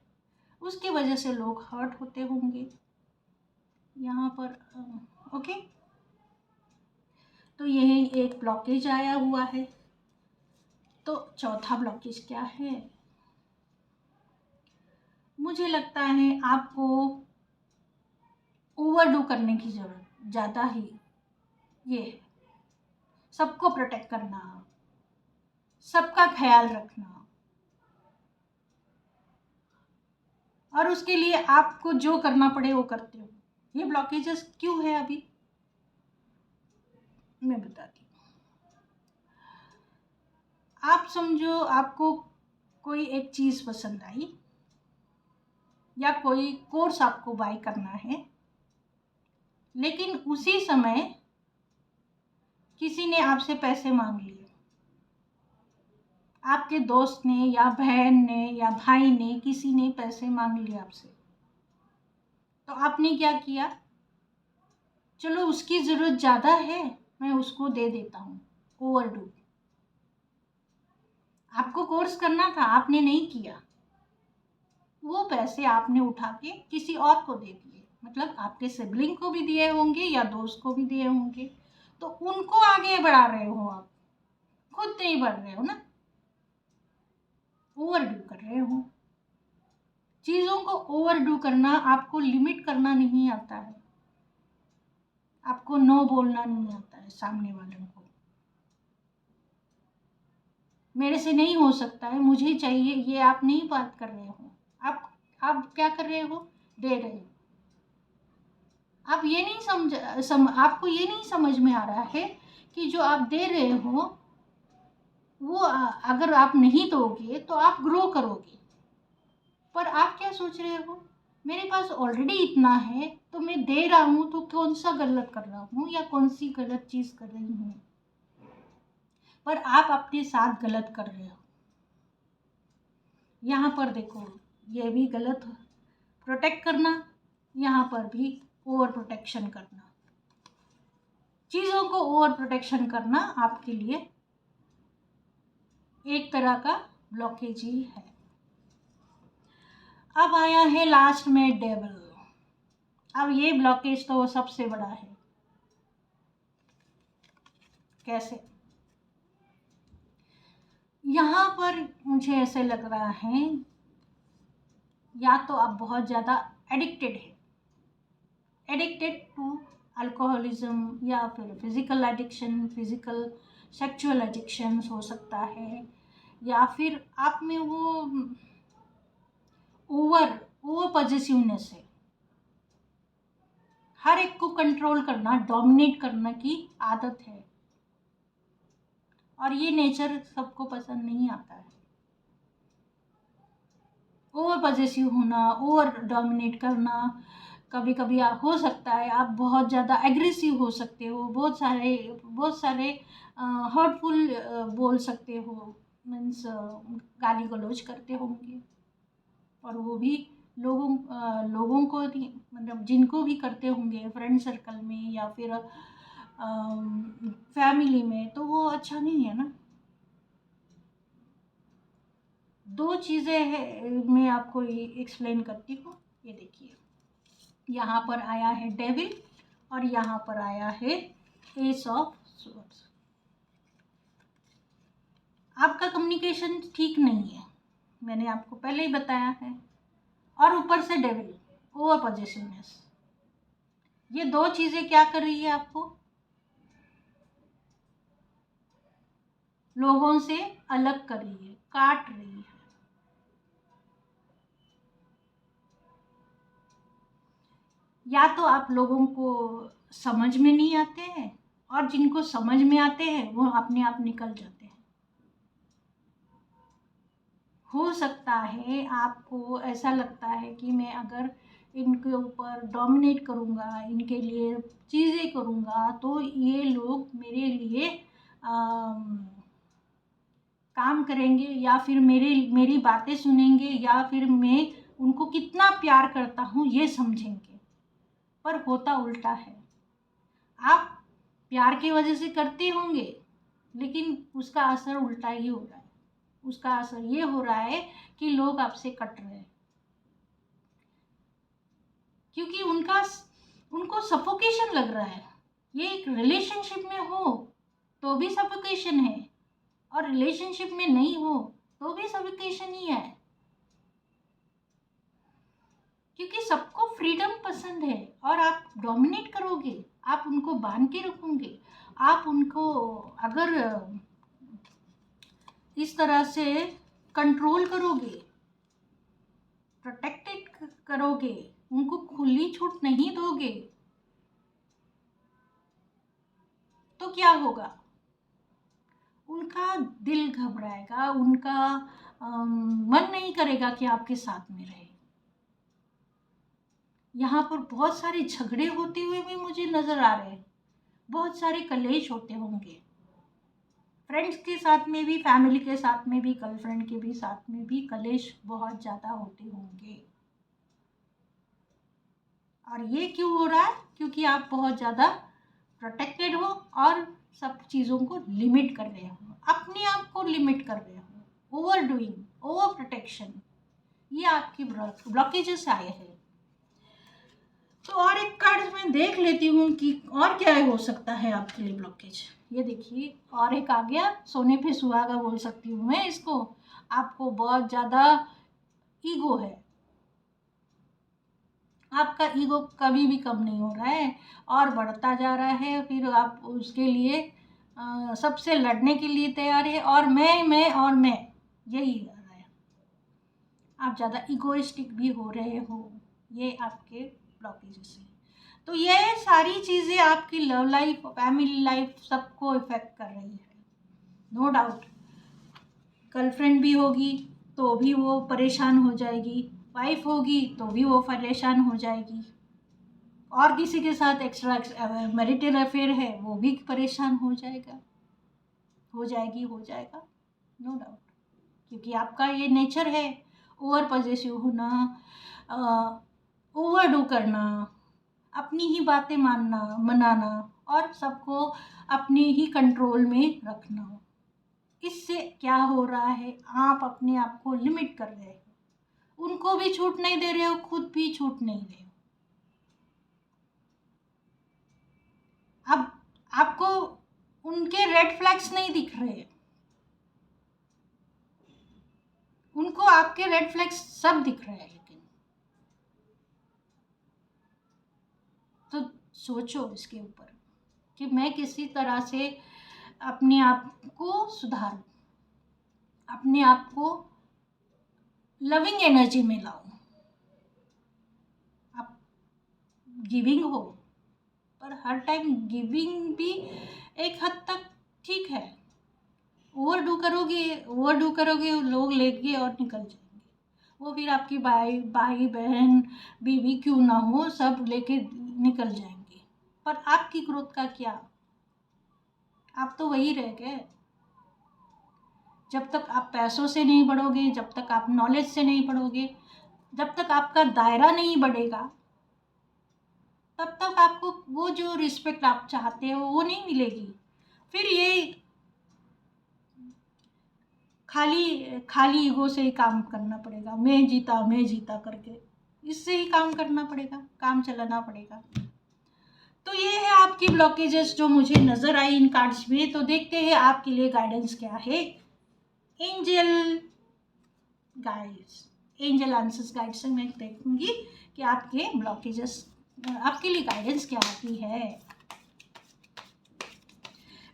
A: उसकी वजह से लोग हर्ट होते होंगे यहाँ पर। ओके, तो यही एक ब्लॉकेज आया हुआ है। तो चौथा ब्लॉकेज क्या है? मुझे लगता है आपको ओवरडू करने की जरूरत ज़्यादा ही ये है। सबको प्रोटेक्ट करना, सबका ख्याल रखना, और उसके लिए आपको जो करना पड़े वो करते हो। ये ब्लॉकेजेस क्यों है अभी मैं बताती हूँ। आप समझो आपको कोई एक चीज़ पसंद आई, या कोई कोर्स आपको बाय करना है, लेकिन उसी समय किसी ने आपसे पैसे मांग लिए। आपके दोस्त ने या बहन ने या भाई ने, किसी ने पैसे मांग लिए आपसे। तो आपने क्या किया, चलो उसकी ज़रूरत ज़्यादा है, मैं उसको दे देता हूँ। ओवरडू। आपको कोर्स करना था, आपने नहीं किया, वो पैसे आपने उठा के किसी और को दे दिए। मतलब आपके सिबलिंग को भी दिए होंगे या दोस्त को भी दिए होंगे। तो उनको आगे बढ़ा रहे हो आप, खुद नहीं बढ़ रहे हो ना, ओवरडू कर रहे हो। चीज़ों को ओवरडू करना, आपको लिमिट करना नहीं आता है, आपको नो बोलना नहीं आता है सामने वालों को। मेरे से नहीं हो सकता है, मुझे चाहिए, ये आप नहीं बात कर रहे हो। आप क्या कर रहे हो, दे रहे हो। आप ये नहीं आपको ये नहीं समझ में आ रहा है कि जो आप दे रहे हो वो अगर आप नहीं दोगे तो आप ग्रो करोगे। पर आप क्या सोच रहे हो, मेरे पास ऑलरेडी इतना है तो मैं दे रहा हूँ, तो कौन सा गलत कर रहा हूँ या कौन सी गलत चीज़ कर रही हूँ। पर आप अपने साथ गलत कर रहे हो। यहाँ पर देखो, ये भी गलत है, प्रोटेक्ट करना, यहाँ पर भी ओवर प्रोटेक्शन करना। चीज़ों को ओवर प्रोटेक्शन करना आपके लिए एक तरह का ब्लॉकेज ही है। अब आया है लास्ट में डेविल। अब ये ब्लॉकेज तो वो सबसे बड़ा है। कैसे? यहाँ पर मुझे ऐसे लग रहा है, या तो आप बहुत ज़्यादा एडिक्टेड टू अल्कोहलिज्म, या फिर physical addiction, physical sexual addiction हो सकता है, या फिर आप में वो ओवर पॉजिटिवनेस है, हर एक को कंट्रोल करना, डोमिनेट करने की आदत है, और ये नेचर सबको पसंद नहीं आता है। ओवर पॉजिटिव होना, ओवर डोमिनेट करना, कभी कभी हो सकता है आप बहुत ज़्यादा एग्रेसिव हो सकते हो, बहुत सारे हर्टफुल बोल सकते हो, मीन्स गाली गलौज करते होंगे, और वो भी लोगों को मतलब जिनको भी करते होंगे फ्रेंड सर्कल में या फिर फैमिली में, तो वो अच्छा नहीं है ना। दो चीज़ें है, मैं आपको ये एक्सप्लेन करती हूँ। ये देखिए, यहाँ पर आया है डेविल और यहाँ पर आया है एस ऑफ स्वॉर्ड्स। आपका कम्युनिकेशन ठीक नहीं है, मैंने आपको पहले ही बताया है, और ऊपर से डेविल, ओवर पॉजिटिवनेस। ये दो चीज़ें क्या कर रही है, आपको लोगों से अलग कर रही है, काट रही है। या तो आप लोगों को समझ में नहीं आते हैं, और जिनको समझ में आते हैं वो अपने आप निकल जाते हैं। हो सकता है आपको ऐसा लगता है कि मैं अगर इनके ऊपर डोमिनेट करूँगा, इनके लिए चीज़ें करूँगा, तो ये लोग मेरे लिए काम करेंगे, या फिर मेरी बातें सुनेंगे, या फिर मैं उनको कितना प्यार करता हूँ ये समझेंगे। पर होता उल्टा है, आप प्यार की वजह से करते होंगे, लेकिन उसका असर उल्टा ही हो रहा है। उसका असर ये हो रहा है कि लोग आपसे कट रहे हैं, क्योंकि उनको सफोकेशन लग रहा है। ये एक रिलेशनशिप में हो तो भी सफोकेशन है, और रिलेशनशिप में नहीं हो तो भी सफोकेशन ही है, क्योंकि सबको फ्रीडम पसंद है, और आप डोमिनेट करोगे, आप उनको बांध के रखोगे, आप उनको अगर इस तरह से कंट्रोल करोगे, प्रोटेक्टेड करोगे, उनको खुली छूट नहीं दोगे, तो क्या होगा, उनका दिल घबराएगा, उनका मन नहीं करेगा कि आपके साथ में रहे। यहाँ पर बहुत सारे झगड़े होते हुए भी मुझे नज़र आ रहे हैं, बहुत सारे कलेश होते होंगे, फ्रेंड्स के साथ में भी, फैमिली के साथ में भी, गर्लफ्रेंड के भी साथ में भी कलेश बहुत ज़्यादा होते होंगे। और ये क्यों हो रहा है, क्योंकि आप बहुत ज़्यादा प्रोटेक्टेड हो और सब चीज़ों को लिमिट कर रहे हो, अपने आप को लिमिट कर रहे हो, ओवर डूइंग, ओवर प्रोटेक्शन, ये आपकी ब्लॉकेजेस आए हैं। तो और एक कार्ड मैं देख लेती हूँ कि और क्या हो सकता है आपके लिए ब्लॉकेज। ये देखिए और एक आ गया, सोने पे सुहागा बोल सकती हूँ मैं इसको। आपको बहुत ज़्यादा ईगो है, आपका ईगो कभी भी कम नहीं हो रहा है और बढ़ता जा रहा है। फिर आप उसके लिए सबसे लड़ने के लिए तैयार है, और मैं और मैं, यही आ रहा है। आप ज़्यादा इगोइस्टिक भी हो रहे हो, ये आपके ब्लॉकेजेस हैं। तो ये सारी चीज़ें आपकी लव लाइफ, फैमिली लाइफ सबको इफ़ेक्ट कर रही है, नो डाउट। गर्लफ्रेंड भी होगी तो भी वो परेशान हो जाएगी, वाइफ होगी तो भी वो परेशान हो जाएगी, और किसी के साथ एक्स्ट्रा मैरिटल अफेयर है वो भी परेशान हो जाएगा, हो जाएगी, हो जाएगा, नो डाउट। क्योंकि आपका ये नेचर है ओवर पॉजेसिव होना, ओवर डू करना, अपनी ही बातें मानना, मनाना, और सबको अपने ही कंट्रोल में रखना। इससे क्या हो रहा है, आप अपने आप को लिमिट कर रहे हो, उनको भी छूट नहीं दे रहे हो, खुद भी छूट नहीं दे रहे हो। अब आपको उनके रेड फ्लैग्स नहीं दिख रहे, उनको आपके रेड फ्लैग्स सब दिख रहे हैं। लेकिन तो सोचो इसके ऊपर कि मैं किसी तरह से अपने आप को सुधारूं, अपने आप को लविंग एनर्जी में लाऊं। आप गिविंग हो, पर हर टाइम गिविंग भी एक हद तक ठीक है। ओवर डू करोगे लोग लेंगे और निकल जाएंगे, वो फिर आपकी भाई भाई बहन बीवी क्यों ना हो सब लेके निकल जाएंगे, पर आपकी ग्रोथ का क्या, आप तो वही रह गए। जब तक आप पैसों से नहीं बढ़ोगे, जब तक आप नॉलेज से नहीं बढ़ोगे, जब तक आपका दायरा नहीं बढ़ेगा, तब तक आपको वो जो रिस्पेक्ट आप चाहते हो वो नहीं मिलेगी। फिर ये खाली खाली ईगो से ही काम करना पड़ेगा, मैं जीता करके, इससे ही काम करना पड़ेगा, काम चलाना पड़ेगा। तो ये है आपकी ब्लॉकेजेस जो मुझे नज़र आई इन कार्ड्स में। तो देखते हैं आपके लिए गाइडेंस क्या है। Angel guides, angel answers guide से मैं देखूंगी कि आपके ब्लॉकेजेस, आपके लिए गाइडेंस क्या आती है।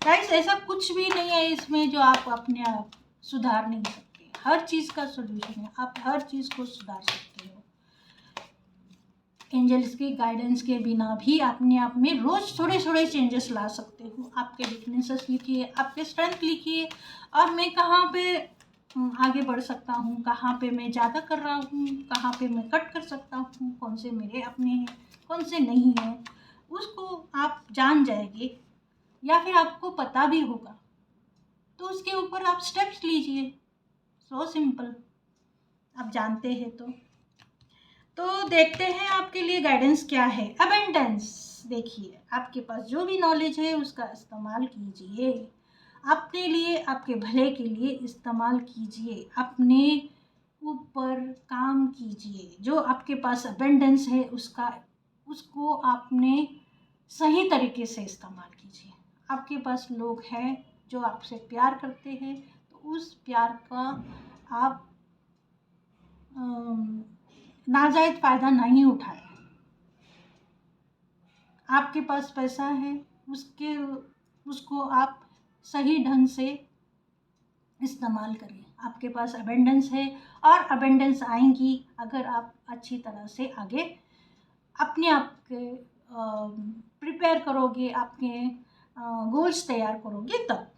A: गाइस ऐसा कुछ भी नहीं है इसमें जो आप अपने आप सुधार नहीं सकते, हर चीज़ का सोल्यूशन है, आप हर चीज़ को सुधार सकते हो। एंजल्स के गाइडेंस के बिना भी अपने आप में रोज़ थोड़े थोड़े चेंजेस ला सकते हो। आपके वीकनेसेस लिखिए, आपके स्ट्रेंथ लिखिए, और मैं कहाँ पे आगे बढ़ सकता हूँ, कहाँ पे मैं ज़्यादा कर रहा हूँ, कहाँ पे मैं कट कर सकता हूँ, कौन से मेरे अपने हैं, कौन से नहीं हैं, उसको आप जान जाएंगे, या फिर आपको पता भी होगा तो उसके ऊपर आप स्टेप्स लीजिए। सो सिंपल, आप जानते हैं तो देखते हैं आपके लिए गाइडेंस क्या है। अबेंडेंस, देखिए आपके पास जो भी नॉलेज है उसका इस्तेमाल कीजिए, अपने लिए, आपके भले के लिए इस्तेमाल कीजिए, अपने ऊपर काम कीजिए। जो आपके पास अबेंडेंस है उसको आपने सही तरीके से इस्तेमाल कीजिए। आपके पास लोग हैं जो आपसे प्यार करते हैं, तो उस प्यार का आप नाजायज़ फ़ायदा नहीं उठाएं। आपके पास पैसा है, उसको आप सही ढंग से इस्तेमाल करें। आपके पास अबेंडेंस है और अबेंडेंस आएंगी अगर आप अच्छी तरह से आगे अपने आप के प्रिपेयर करोगे, आपके गोल्स तैयार करोगे तब।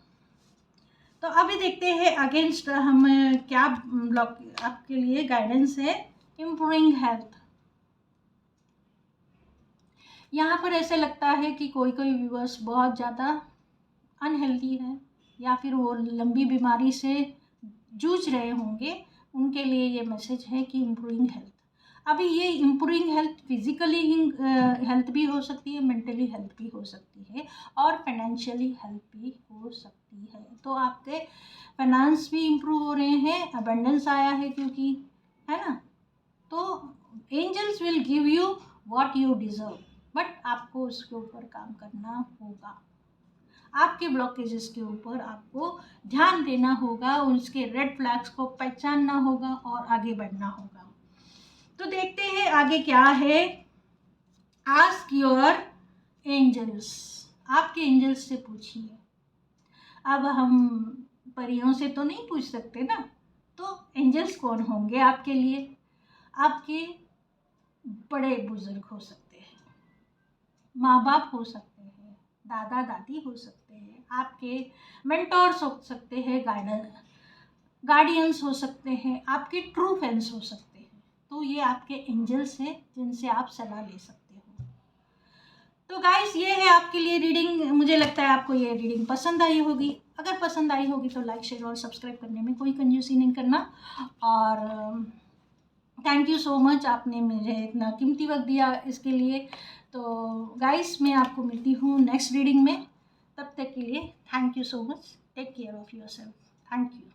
A: तो अभी देखते हैं अगेंस्ट हम क्या ब्लॉक आपके लिए गाइडेंस है। इम्प्रूविंग हेल्थ, यहाँ पर ऐसे लगता है कि कोई कोई व्यूअर्स बहुत ज़्यादा अनहेल्दी है, या फिर वो लंबी बीमारी से जूझ रहे होंगे, उनके लिए ये मैसेज है कि इम्प्रूविंग हेल्थ। अभी ये इम्प्रूविंग हेल्थ फिजिकली हेल्थ भी हो सकती है, मेंटली हेल्थ भी हो सकती है, और फाइनेंशियली हेल्थ भी हो सकती है। तो आपके फाइनेंस भी इम्प्रूव हो रहे हैं, अबंडेंस आया है क्योंकि, है ना। तो angels will give you what you deserve, but आपको उसके ऊपर काम करना होगा। आपके ब्लॉकेजेस के ऊपर आपको ध्यान देना होगा, उसके रेड फ्लैग्स को पहचानना होगा और आगे बढ़ना होगा। तो देखते हैं आगे क्या है। आस्क योर एंजल्स, आपके एंजल्स से पूछिए। अब हम परियों से तो नहीं पूछ सकते ना, तो एंजल्स कौन होंगे आपके लिए? आपके बड़े बुजुर्ग हो सकते हैं, माँ बाप हो सकते हैं, दादा दादी हो सकते हैं, आपके मेंटोर्स हो सकते हैं, गार्डियंस हो सकते हैं, आपके ट्रू फ्रेंड्स हो सकते हैं। तो ये आपके एंजल्स हैं जिनसे आप सलाह ले सकते हो। तो गाइस ये है आपके लिए रीडिंग। मुझे लगता है आपको ये रीडिंग पसंद आई होगी। अगर पसंद आई होगी तो लाइक शेयर और सब्सक्राइब करने में कोई कंजूसी नहीं करना। और थैंक यू सो मच, आपने मुझे इतना कीमती वक्त दिया इसके लिए। तो गाइस मैं आपको मिलती हूँ नेक्स्ट रीडिंग में। तब तक के लिए thank you so much. Take care of yourself. Thank you.